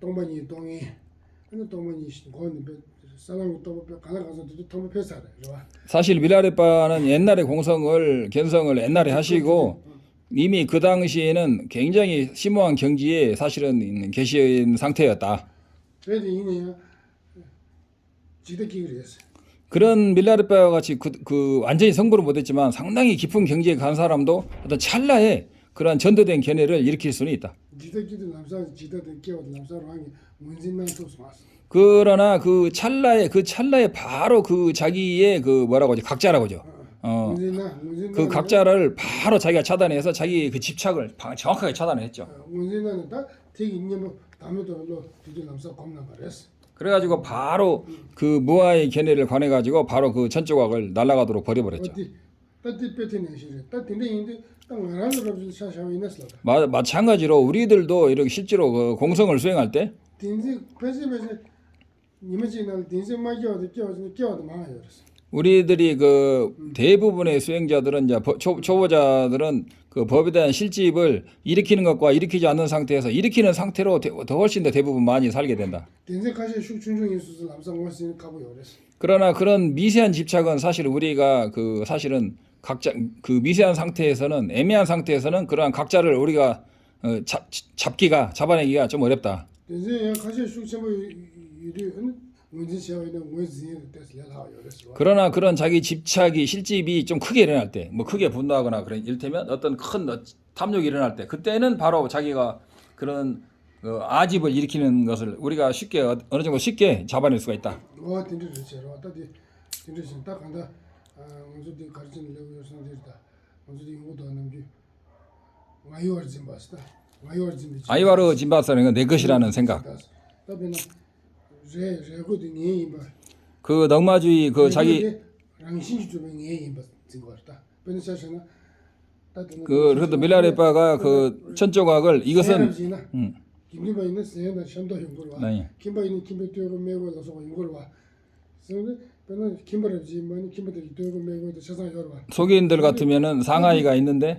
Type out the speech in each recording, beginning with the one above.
동반이 동이 근데 동반이 거는 사람 또 가나 가서 또 회사래. 사실 밀라레빠는 옛날에 공성을 견성을 옛날에 하시고 이미 그 당시에는 굉장히 심오한 경지에 사실은 계신 상태였다. 그래서 이네야 지대기 그랬어. 그런 밀라레빠와 같이 그 완전히 성불은 못했지만 상당히 깊은 경지에 간 사람도 어떤 찰나에 그러한 전도된 견해를 일으킬 수는 있다. 지대기도 남사 지대된 깨워도 남사로 하기 문진난 또 왔어. 그러나 그 찰나에 바로 그 자기의 그 뭐라고 하죠? 각자라고 하죠. 그 각자를 바로 자기가 차단해서 자기 그 집착을 정확하게 차단했죠. 문진난은 다 되게 있는 다음에도 뒤도 남사 겁나 말했어. 그래가지고 바로 그 무아의 견해를 관해가지고 바로 그 천조각을 날아가도록 버려버렸죠. 마찬가지로 우리들도 이렇게 실제로 그 공성을 수행할 때 우리들이 그 대부분의 수행자들은 이제 초보자들은 그 법에 대한 실집을 일으키는 것과 일으키지 않는 상태에서 일으키는 상태로 더 훨씬 더 대부분 많이 살게 된다. 그러나 그런 미세한 집착은 사실 우리가 그 사실은 각자 그 미세한 상태에서는 애매한 상태에서는 그러한 각자를 우리가 잡아내기가 좀 어렵다. 그러나 그런 자기 집착이 실집이 좀 크게 일어날 때, 뭐 크게 분노하거나 그런 일테면 어떤 큰 탐욕이 일어날 때, 그때는 바로 자기가 그런 아집을 일으키는 것을 우리가 쉽게 어느 정도 쉽게 잡아낼 수가 있다. 아이와르 진바사는 건 내 것이라는 생각. 그 넉마주의 그 자기 그래도 밀라레빠가 그 천조각을 이것은 속인들 같으면은 상하이가 있는데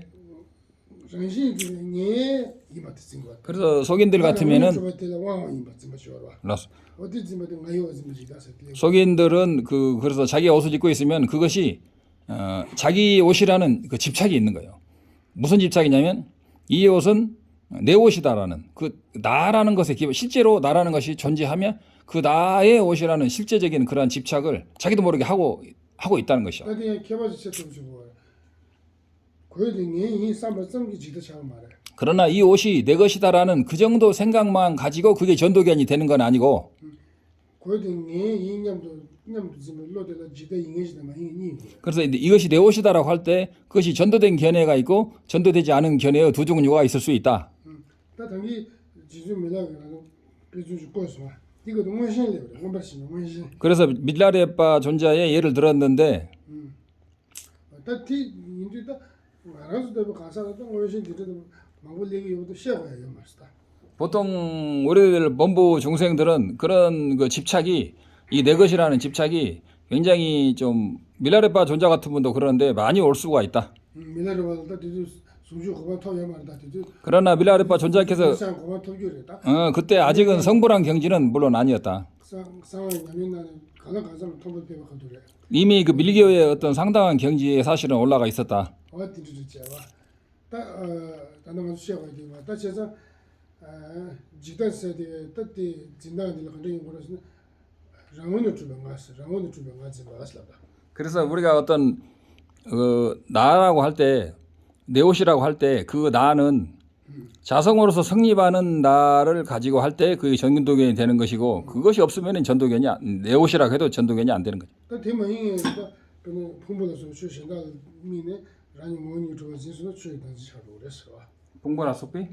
그래서 속인들 같으면은 속인들은 그래서 자기 옷을 입고 있으면 그것이 자기 옷이라는 그 집착이 있는 거예요. 무슨 집착이냐면 이 옷은 내 옷이다라는 그 나라는 것에 실제로 나라는 것이 존재하며 그 나의 옷이라는 실제적인 그러한 집착을 자기도 모르게 하고 있다는 것이죠. 그러나 이 옷이 내 것이다라는 그 정도 생각만 가지고 그게 전도견이 되는 건 아니고 그래서 이것이 내 옷이다라고 할 때 그것이 전도된 견해가 있고 전도되지 않은 견해의 두 종류가 있을 수 있다. 그래서 밀라레빠 존자의 예를 들었는데 보통 우리들 범부 중생들은 그런 그 집착이 이 내 것이라는 집착이 굉장히 좀 밀라레빠 존자 같은 분도 그러는데 많이 올 수가 있다. 그러나 밀라레빠 존자께서 그때 아직은 성불한 경지는 물론 아니었다. 이미 그 밀교의 어떤 상당한 경지에 사실은 올라가 있었다. 그래서 우리가 어떤 나라고 할 때 내 옷이라고 할 때 그 나는 자성으로서 성립하는 나를 가지고 할 때 그게 전도견이 되는 것이고 그것이 없으면 전도견이 내 옷이라고 해도 전도견이 안 되는 거죠. 봉보나 속비?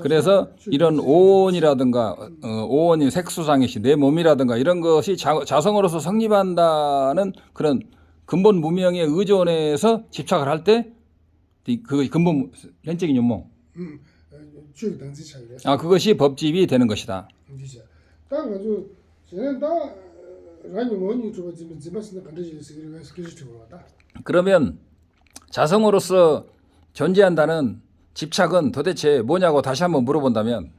그래서 이런 오온이라든가 오온이 색수상이시 내 몸이라든가 이런 것이 자성으로서 성립한다는 그런 근본 무명에 의존해서 집착을 할 때 그 근본 현적인 연몽 그것이 법집이 되는 것이다. 그러면 자성으로서 존재한다는 집착은 도대체 뭐냐고 다시 한번 물어본다면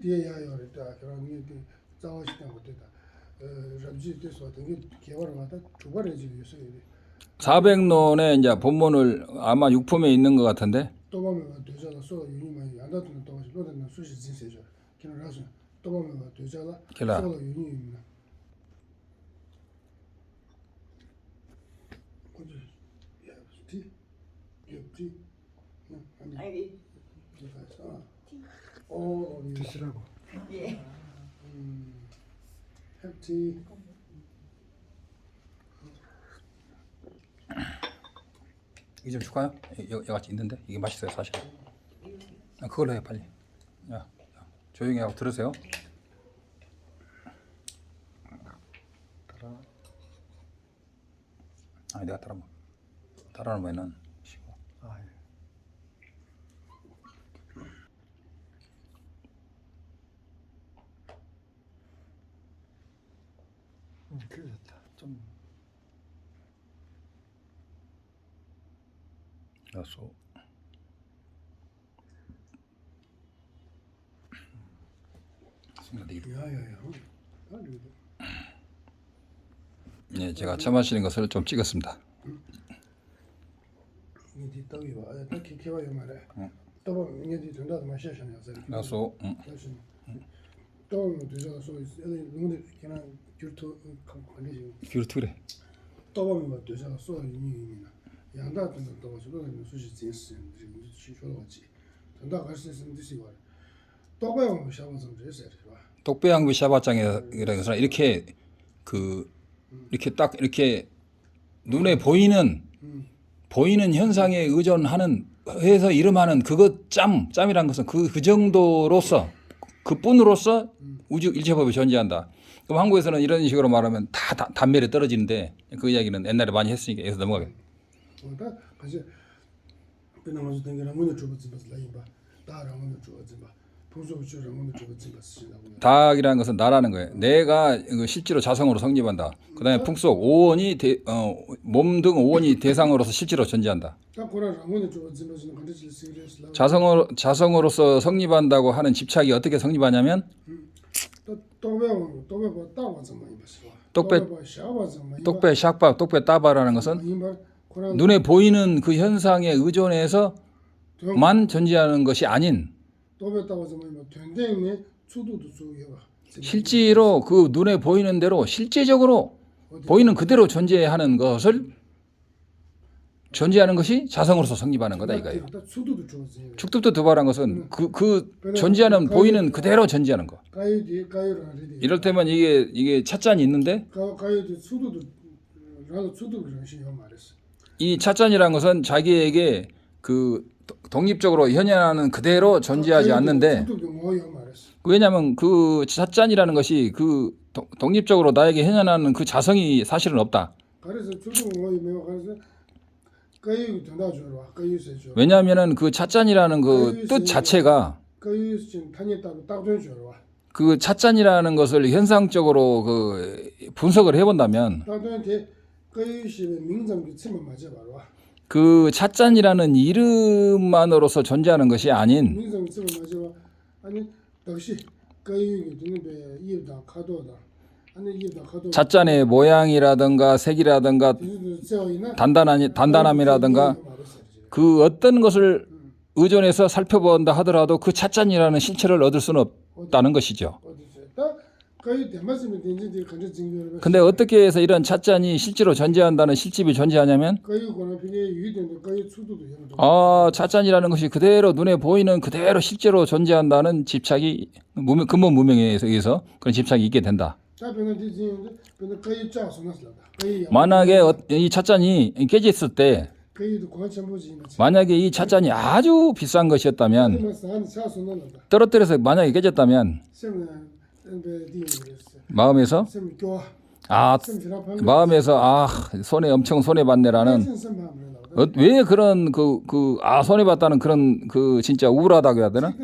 뒤에 야요랬다. 그런 게 자원시장 것들다. 람지 돼서 되게 개발을 하다 주발해지고 있어요. 400논의 이제 본문을 아마 육품에 있는 것 같은데 또 보면 되잖아. 소 유니만 안 다투는 또 너는 수시 진세죠. 그래서 또 보면 되잖아. 길라. 소 유니입니다. 어디 티 티 아니 드시라고. 예. 햄티 이게 좀 줄까요? 여기 있는데 이게 맛있어요 사실. 그걸로 해 빨리. 야, 조용히 하고 들으세요. 아니 내가 따라놓으면은 쉬워. 그래 좋다. 좀 야소. 야야야. 예, 제가 차 마시는 것을 좀 찍었습니다. 이게 떡이 와. 딱 기와요 말해. 또 보면 이게 된다도 마셔셔야 돼. 야소. 또 보면 되잖아. 소 누구들 그냥 귤토 관리지. 귤투래. 또 보면 되잖아. 소 유니입니다. 양다든지 또 보면 수시 진스 시초로 같이. 된다 갈수 있는 뜻이 와. 또 보면 샤워 좀 해서 봐. 똑배양구 샤바장이라는 것은 이렇게 이렇게 딱 이렇게 눈에 보이는 현상에 의존하는 해서 이름하는 그것 짬이란 것은 그 정도로서 그뿐으로서 우주 일체법이 존재한다. 그럼 한국에서는 이런 식으로 말하면 다 단멸에 떨어지는데 그 이야기는 옛날에 많이 했으니까 여기서 넘어가게. 다 같이 그나마도 된게는 문을 줘보지 마. 라이바. 다랑 문을 줘보지 마. 풍속주랑 문을 줘보지 마. 쓰신다고. 다학이라는 것은 나라는 거예요. 내가 실제로 자성으로 성립한다. 그다음에 풍속 오원이 몸 등 오원이 대상으로서 실제로 존재한다. 딱 그러랑 문을 줘보지 마시는 건지 시리어스 라. 자성으로서 성립한다고 하는 집착이 어떻게 성립하냐면 똑배 샥밥 똑배 따바라는 것은 눈에 보이는 그 현상에 의존해서만 존재하는 것이 아닌 실제로 그 눈에 보이는 대로 실제적으로 보이는 그대로 존재하는 것이 자성으로서 성립하는 거다 이거예요. 축두도 두발한 것은 그 존재하는 보이는 그대로 존재하는 거. 이럴 때만 이게 찻잔이 있는데 이 찻잔이라는 것은 자기에게 그 독립적으로 현현하는 그대로 존재하지 않는데 왜냐하면 그 찻잔이라는 것이 그 독립적으로 나에게 현현하는 그 자성이 사실은 없다. 왜냐하면은 그 찻잔이라는 그 뜻 자체가 그 찻잔이라는 것을 현상적으로 그 분석을 해본다면 그 찻잔이라는 이름만으로서 존재하는 것이 아닌 찻잔의 모양이라든가 색이라든가 단단함이라든가 그 어떤 것을 의존해서 살펴본다 하더라도 그 찻잔이라는 실체를 얻을 수는 없다는 것이죠. 근데 어떻게 해서 이런 찻잔이 실제로 존재한다는 실집이 존재하냐면 찻잔이라는 것이 그대로 눈에 보이는 그대로 실제로 존재한다는 집착이 근본 무명에 의해서 그런 집착이 있게 된다. 만약에 이 찻잔이 깨졌을 때 만약에 이 찻잔이 아주 비싼 것이었다면 떨어뜨려서 만약에 깨졌다면 마음에서 손에 엄청 손해 봤네라는 왜 그런 손해 봤다는 그런 그 진짜 우울하다고 해야 되나?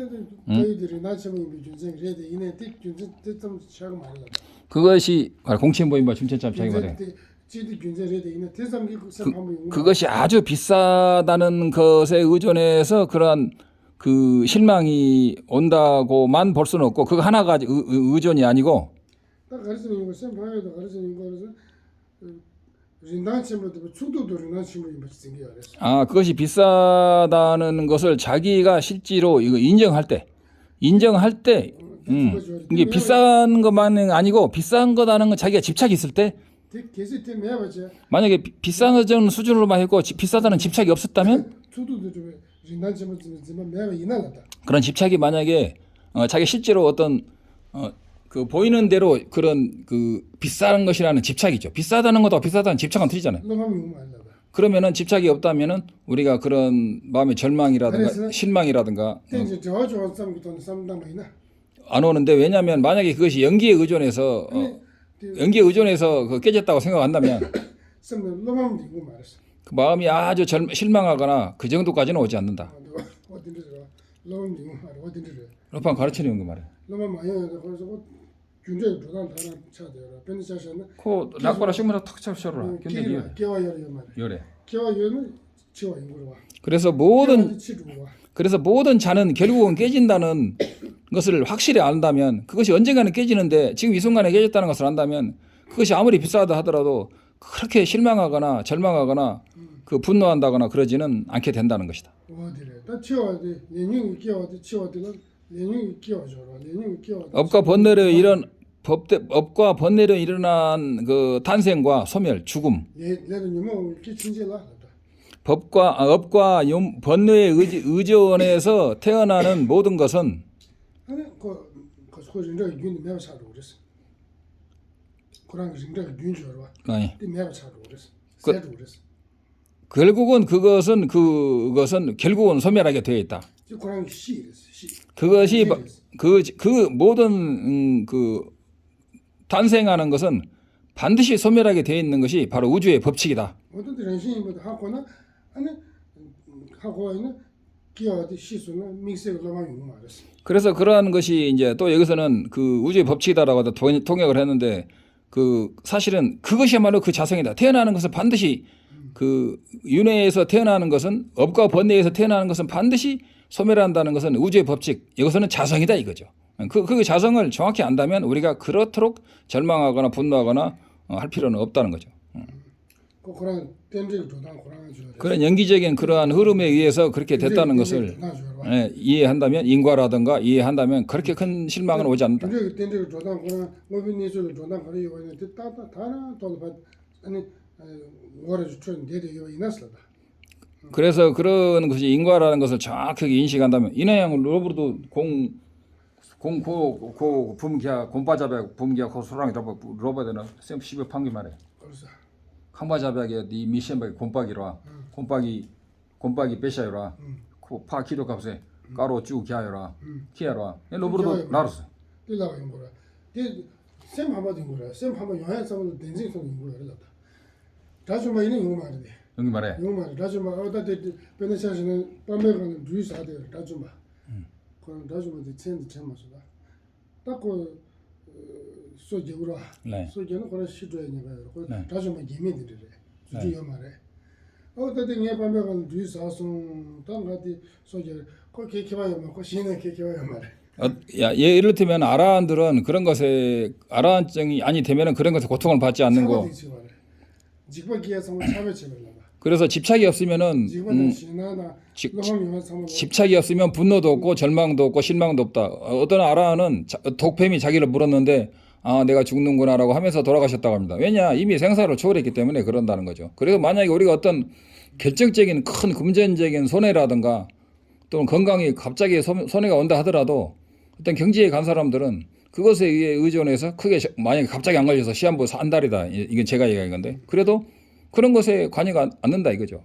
그것이 공치보인바 춘천참 자기 말해. 그것이 아주 비싸다는 것에 의존해서 그러한 그 실망이 온다고만 볼 수는 없고 그거 하나가 의존이 아니고 딱 가르치는 거 샘파에도 가르치는 거라서 린단 친구도 추도도 린단 친구이 같이 생겨야 그래서 그것이 비싸다는 것을 자기가 실제로 이거 인정할 때 이게 비싼 것만은 아니고 비싼 거다는 건 자기가 집착이 있을 때 계속 때문에 해봤지 만약에 비싼 수준으로만 했고 비싸다는 집착이 없었다면 추도도 좀 린단 친구지만 매번 이날랐다 그런 집착이 만약에 자기 실제로 어떤 그 보이는 대로 그런 그 비싼 것이라는 집착이죠. 비싸다는 것과 비싸다는 집착은 틀리잖아요. 너무 이거 말라다 그러면은 집착이 없다면은 우리가 그런 마음의 절망이라든가 그래서 실망이라든가 이제 저 좋은 사람부터 삼담이나 안 오는데 왜냐하면 만약에 그것이 연기에 의존해서 그 깨졌다고 생각한다면 쌤은 너무 이거 말했어 그 마음이 아주 실망하거나 그 정도까지는 오지 않는다. 어딘지 너무 이거 말 어딘지 로판 가르치는 거 말해. 너무 많이 해서 그래서 굉장히 부담 다른 차대요. 변호사는 코 낙과라 식물에 탁 쳐라. 근데 개와요 말. 요래. 개와요는 치와 인구로 와. 그래서 모든 잔은 결국은 깨진다는 것을 확실히 안다면 그것이 언젠가는 깨지는데 지금 이 순간에 깨졌다는 것을 안다면 그것이 아무리 비싸다 하더라도 그렇게 실망하거나 절망하거나 그 분노한다거나 그러지는 않게 된다는 것이다. 어디래? 다 치와도 내년 끼워도 치와도는 내년 끼워줘라. 내년 끼워. 업과 번뇌로 일어난 그 탄생과 소멸, 죽음. 얘도 뭐 이렇게 친절하다. 업과 번뇌의 의존에서 태어나는 모든 것은 아니 그 소리가 윤이 매우 사도 그랬어. 그런 게 진짜 윤 줄 알아. 아니. 매우 사도 그랬어. 그- 그랬어. 결국은 그것은 결국은 소멸하게 되어 있다. 그런 시 그랬어. 시. 그것이 그 모든 그 탄생하는 것은 반드시 소멸하게 되어 있는 것이 바로 우주의 법칙이다. 어떤 정신이보다 하거나 아니 하고는 기어도 시수는 믹스가 너무 말했어. 그래서 그러한 것이 이제 또 여기서는 그 우주의 법칙이다라고 통역을 했는데 그 사실은 그것이야말로 그 자성이다. 태어나는 것은 반드시 그 윤회에서 태어나는 것은 업과 번뇌에서 태어나는 것은 반드시 소멸한다는 것은 우주의 법칙. 여기서는 자성이다 이거죠. 그 자성을 정확히 안다면 우리가 그렇도록 절망하거나 분노하거나 할 필요는 없다는 거죠. 그런 땐지 조단 그런 줄. 그런 연기적인 그러한 흐름에 의해서 그렇게 됐다는 것을 이해한다면 인과라든가 이해한다면 그렇게 큰 실망은 오지 않는다. 근데 땐지 조단 그런 모빈니스를 조단 그래 이거는 따다 다나 돌바 아니 뭐라 주천 데데 이거 이났을다. 그래서 그런 것이 인과라는 것을 정확하게 인식한다면 이나양 로브도 공고 붐기야 곰바자배 붐기야 고소랑이 로버되나 쌤 시베 판기 말해. 그래서 컴바자배게 니 미션바기 곰박이라 곰박이 빼샤요라 코파 키도 값에 까로 쭉 기하요라 키야라 로브도 나르스. 이라고 인 거라. 쌤 한번 인 거라. 쌤 한번 여행 사람도 댄싱 소리 인 거라 그랬다. 다좀 이는 이거 말이야. 여기 말해. 이거 말이야. 다좀 어다 베네시아는 밤에가는 주의사 하대요. 다좀 봐. 그럼 다좀한테 첸드 첸마서다. 딱그 소제우라. 네. 소제는 그런 시도에 내가요. 그 네. 다좀만 예민들이래. 주지요 말해. 어다데 네 밤에가는 주의사송 땅가디 소제 그 개개와요 뭐 신의 개개와요 말해. 예를 들면 아라한들은 그런 것에 아라한증이 아니 되면은 그런 것에 고통을 받지 않는 거. 그래서 집착이 없으면은 집착이 없으면 분노도 없고 절망도 없고 실망도 없다. 어떤 아라한은 독뱀이 자기를 물었는데 내가 죽는구나라고 하면서 돌아가셨다고 합니다. 왜냐 이미 생사를 초월했기 때문에 그런다는 거죠. 그래서 만약에 우리가 어떤 결정적인 큰 금전적인 손해라든가 또는 건강이 갑자기 손해가 온다 하더라도 어떤 경지에 간 사람들은 그것에 의해 의존해서 크게 만약에 갑자기 안 걸려서 시한부 한 달이다. 이건 제가 얘기한 건데 그래도 그런 것에 관여가 않는다 이거죠.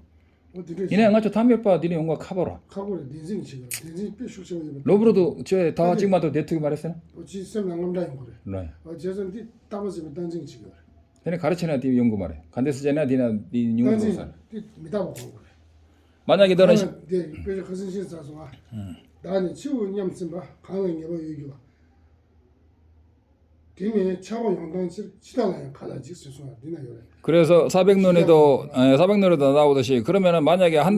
이네 양아치 담배바 니네 용과 카보라. 카보라 딘싱 지금 딘싱 삐죽죽 로브로도 저 다 지금마도 네트기 말했어요. 어찌 쌤 남남다인 거래. 네. 어제선 디 따버지면 던징 지금. 얘네 가르치나 디 연구 말해. 간데스제나 디나 디 연구사. 미다고 거래. 만약에 너는 네, 그래서 거신 신사서 와. 나는 치우 냠슨 봐. 강은 여보 여기와. 김에 차고 영당실 치다나요. 가다지 수수나 니나 요래. 그래서 400논에도 나오듯이 그러면은 만약에 한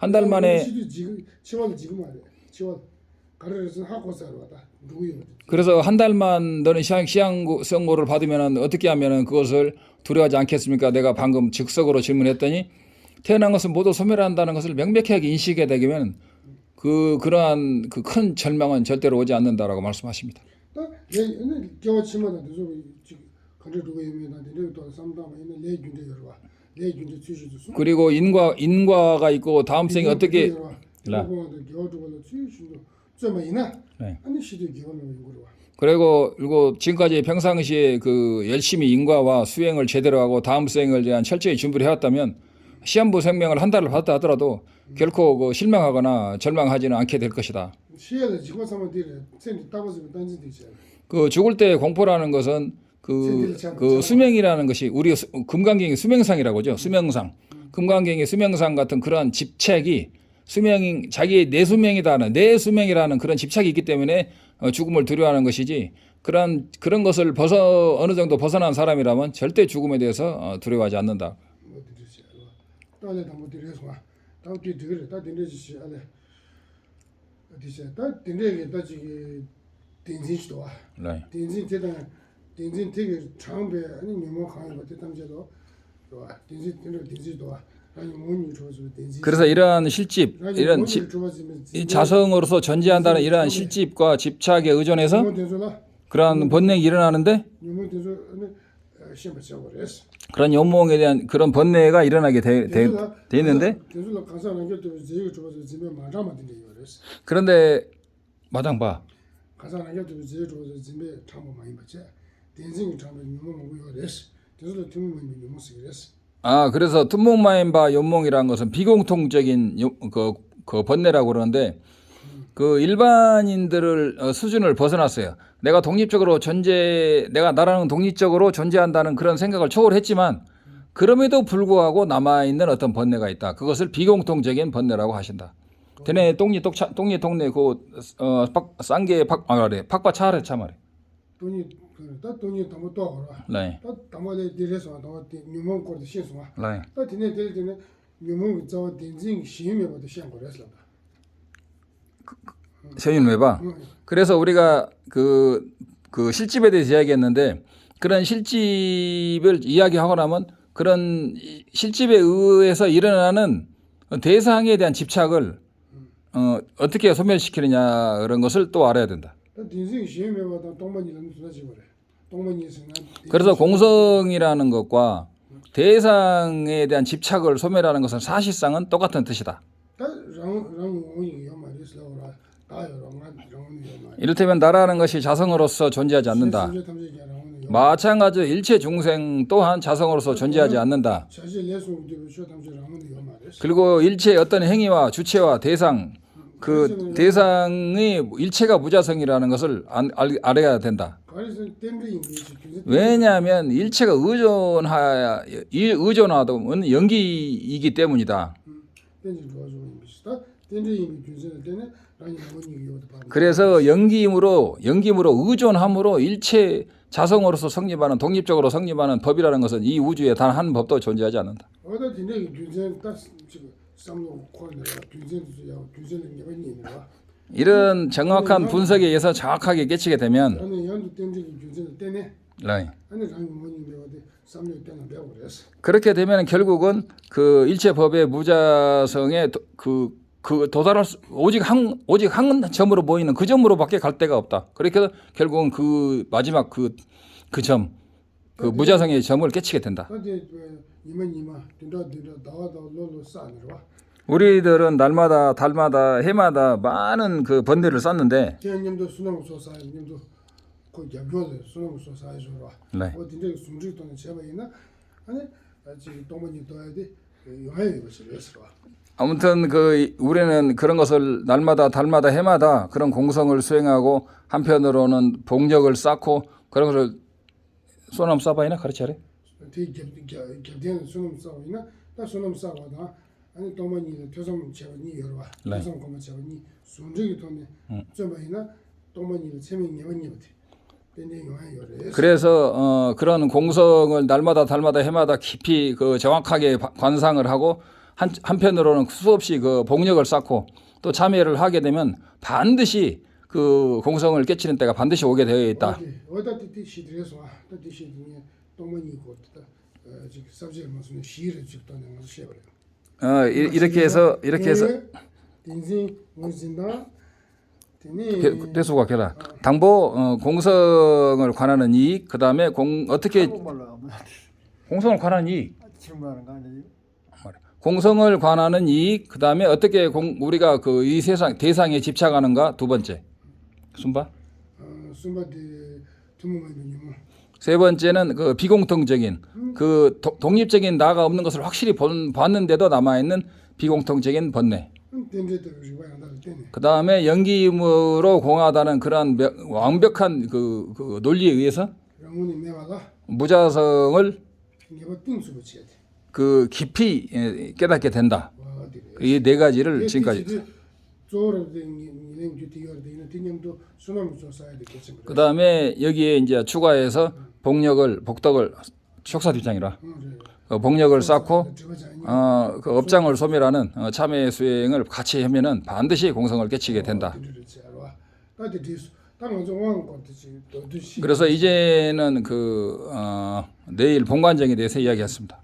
한 달 만에 시도 지금 10월 지금 말이야. 10월 가르쳐서 하고 살아 왔다. 누구요? 그래서 한 달만 너는 시향 선고를 받으면 어떻게 하면은 그것을 두려워하지 않겠습니까? 내가 방금 즉석으로 질문했더니 태어난 것은 모두 소멸한다는 것을 명백하게 인식하게 되면 그러한 그 큰 절망은 절대로 오지 않는다라고 말씀하십니다. 내 겨우 치마다 저 간절 누구 의미나 내가 또 삼다만 있는 내 군대 여러와 내 군대 취지도 수 그리고 인과가 있고 다음 생에 어떻게 라. 겨우 두고 취지도 좀 있나? 네. 아니 시도 겨우는 이거로 와. 그리고 지금까지 평상시에 그 열심히 인과와 수행을 제대로 하고 다음 생을 대한 철저히 준비를 해왔다면 시한부 생명을 한 달을 받았다 하더라도 결코 그 실망하거나 절망하지는 않게 될 것이다. 시야를 지고 사면 되래. sen 따버서 던지도 있어요. 그 죽을 때 공포라는 것은 그 수명이라는 것이 우리 금강경의 수명상이라고 하죠. 수명상. 금강경의 수명상 같은 그러한 집착이 자기의 내 수명이라는 그런 집착이 있기 때문에 죽음을 두려워하는 것이지 그런 것을 어느 정도 벗어난 사람이라면 절대 죽음에 대해서 두려워하지 않는다. 뭐 드리지. 또는 뭐 드려서 와. 또 뒤들어. 또 드리지. 알레. 어디서 또 드리게 또 지금 딘진도 와. 네. 딘진 되게 장배 아니 뭐 강의 것 때문에도 와. 딘진도 와. 아니 뭐니 좋아서 딘진. 그래서 이러한 실집, 이런 이 자성으로서 존재한다는 이러한 실집과 집착에 의존해서 그러한 번뇌가 일어나는데 그런 연몽에 대한 그런 번뇌가 일어나게 돼 있는데 그런데 마당 봐. 그래서 tum몽마인바 연몽이라는 것은 비공통적인 그 번뇌라고 그러는데 그 일반인들을 수준을 벗어났어요. 내가 나라는 독립적으로 존재한다는 그런 생각을 초월했지만 그럼에도 불구하고 남아있는 어떤 번뇌가 있다. 그것을 비공통적인 번뇌라고 하신다. 되네 동네 쌍계 팍바 차래 참아래. 돈이 너무 또 네. 담아내 들여서 너 뉴몬 거도 신수마. 네. 또 되네 뉴몬 저 딘진 시험에도 시험 거랬어. 세윤 왜 봐? 그래서 우리가 그 실집에 대해서 이야기했는데 그런 실집을 이야기하고 나면 그런 실집에 의해서 일어나는 대상에 대한 집착을 어떻게 소멸시키느냐 그런 것을 또 알아야 된다. 그래서 공성이라는 것과 대상에 대한 집착을 소멸하는 것은 사실상은 똑같은 뜻이다. 이를테면 나라는 것이 자성으로서 존재하지 않는다. 마찬가지로 일체 중생 또한 자성으로서 존재하지 않는다. 그리고 일체의 어떤 행위와 주체와 대상, 그 대상의 일체가 무자성이라는 것을 알아야 된다. 왜냐하면 일체가 의존하면 연기이기 때문이다. 그래서 연기임으로 의존함으로 일체 자성으로서 성립하는 독립적으로 성립하는 법이라는 것은 이 우주에 단 한 법도 존재하지 않는다. 이런 정확한 분석에 의해서 정확하게 깨치게 되면 그렇게 되면 결국은 그 일체 법의 무자성에 도달할 수 오직 한 점으로 보이는 그 점으로밖에 갈 데가 없다. 그렇게 결국은 그 마지막 그 무자성의 점을 깨치게 된다. 우리들은 날마다 달마다 해마다 많은 그 번뇌를 쌓는데 네. 아무튼 우리는 그런 것을 날마다 달마다 해마다 그런 공성을 수행하고 한편으로는 복력을 쌓고 그런 것을 소남 싸바이나 가르쳐래. 네. 그래서 그런 공성을 날마다 달마다 해마다 깊이 정확하게 관상을 하고 한편으로는 수없이 그 복력을 쌓고 또 참여를 하게 되면 반드시 그 공성을 깨치는 때가 반드시 오게 되어 있다. 어디 시들에서 와. 어디 시들이 동문이 고 지금 sab지를 무슨 시를 직도 내가 시해버려. 이렇게 해서 인생 무슨다. 대수가 걔라. 당보 공성을 관하는 이익, 그다음에 어떻게 한국말로 하면 공성을 관하는 이익, 질문하는 거 아니에요? 공성을 관하는 이익, 그다음에 어떻게 우리가 그 이 세상 대상에 집착하는가 두 번째. 순바. 순바디 두무만이면 세 번째는 그 비공통적인 그 독립적인 나가 없는 것을 확실히 봤는데도 남아 있는 비공통적인 번뇌. 그 다음에 연기임으로 공하다는 그러한 완벽한 그 논리에 의해서 무자성을 그 깊이 깨닫게 된다. 이 네 가지를 지금까지. 그 다음에 여기에 이제 추가해서 복덕을 촉사뒷장이라 복력을 쌓고 그 업장을 소멸하는 참회 수행을 같이 하면은 반드시 공성을 깨치게 된다. 그래서 이제는 그 내일 본관정에 대해서 이야기했습니다.